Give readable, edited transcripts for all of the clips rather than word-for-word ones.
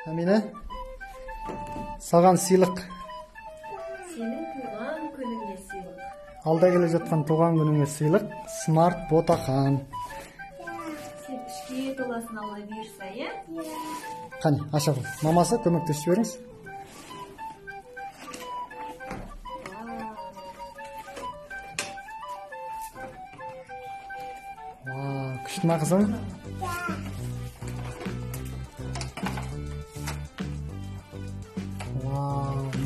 Әмина, саған сыйлық. Сенің туған күніңе сыйлық. Алда келе жатқан туған күніңе сыйлық. Смарт ботақан. Сен ішке толасын Алла бұйырса, иә? Қане, аша ғой. Мамасы көмектесіп жіберіңіз. Күшті ма қызым?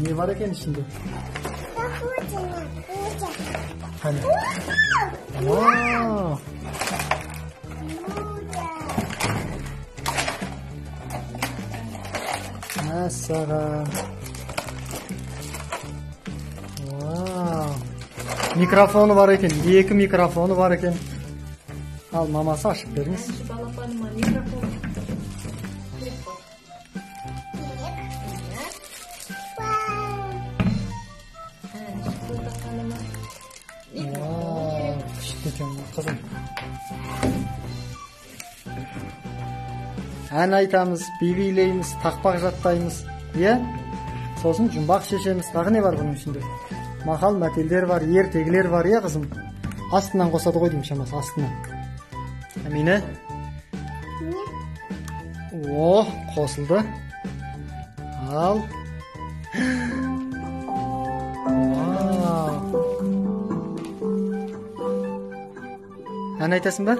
Не бар екен ішінде? Қане? Мәссаған. Микрофоны бар екен. 2 микрофоны бар екен. Ал мамасы ашып беріңіз. Балапаныма микрофон. Күшті екен қызым. Ән айтамыз, би билейміз, тақпақ жаттаймыз. Е? Сосын жұмбақ шешеміз. Тағы не бар бұның ішінде? Мақал мәтелдер бар, ертегілер бар, е қызым. Астынан қосады ғой деймін шамасы, астынан. Әмина? О, қосылды. Ал. Ән айтасың ба?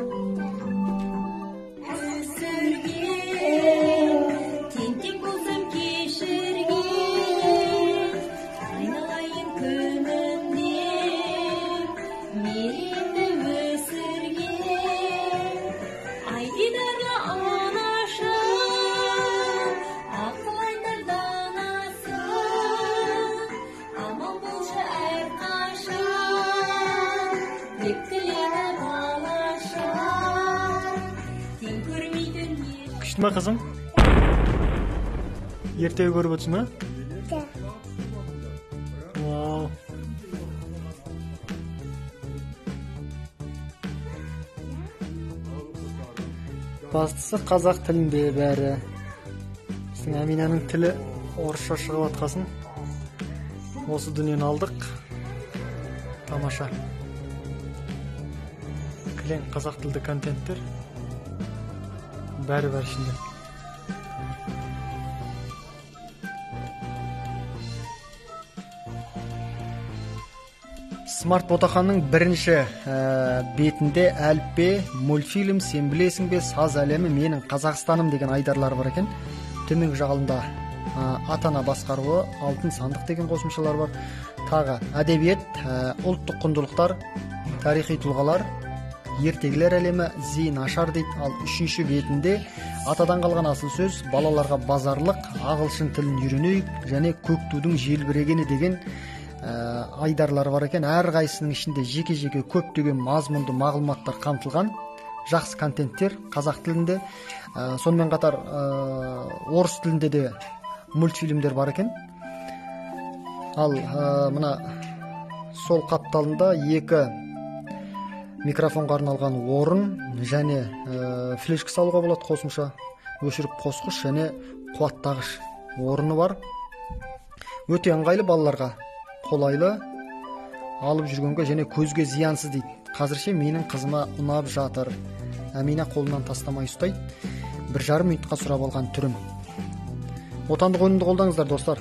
Күшті ма қызым? Ертегі көріп отырсың ба? Вау. Бастысы қазақ тілінде бәрі. Біздің Әминаның тілі орысша шығып атқасын. Осы дүниені алдық. Тамаша. Кілең қазақ тілді контенттер. Бәрі бар ішінде. Смарт ботақанның бірінші бетінде әліппе, мультфильм, сен білесің бе, саз әлемі, менің Қазақстаным деген айдарлар бар екен. Төменгі жағалында ата-ана басқаруы, алтын сандық деген қосымшалар бар. Тағы әдебиет, ұлттық құндылықтар, тарихи тұлғалар, ертегілер әлемі, зейін ашар дейді. Ал үшінші бетінде атадан қалған асыл сөз, балаларға базарлық, ағылшын тілін үйренейік және көк тудың желбірегені деген айдарлар бар екен. Әр қайсының ішінде жеке-жеке көптеген мазмұнды мағлұматтар қамтылған. Жақсы контенттер қазақ тілінде. Сонымен қатар орыс тілінде де мультфильмдер бар екен. Ал мына сол қапталында 2 микрофонға арналған орын және флешка салуға болады, қосымша өшіріп қосқыш және қуаттағыш орыны бар. Өте ыңғайлы, балаларға қолайлы, алып жүргенге және көзге зиянсыз дейді. Қазірше менің қызыма ұнап жатыр. Әмина қолынан тастамай ұстайды. 1,5 минутқа сұрап алған түрім. Отандық өнімді қолдаңыздар достар.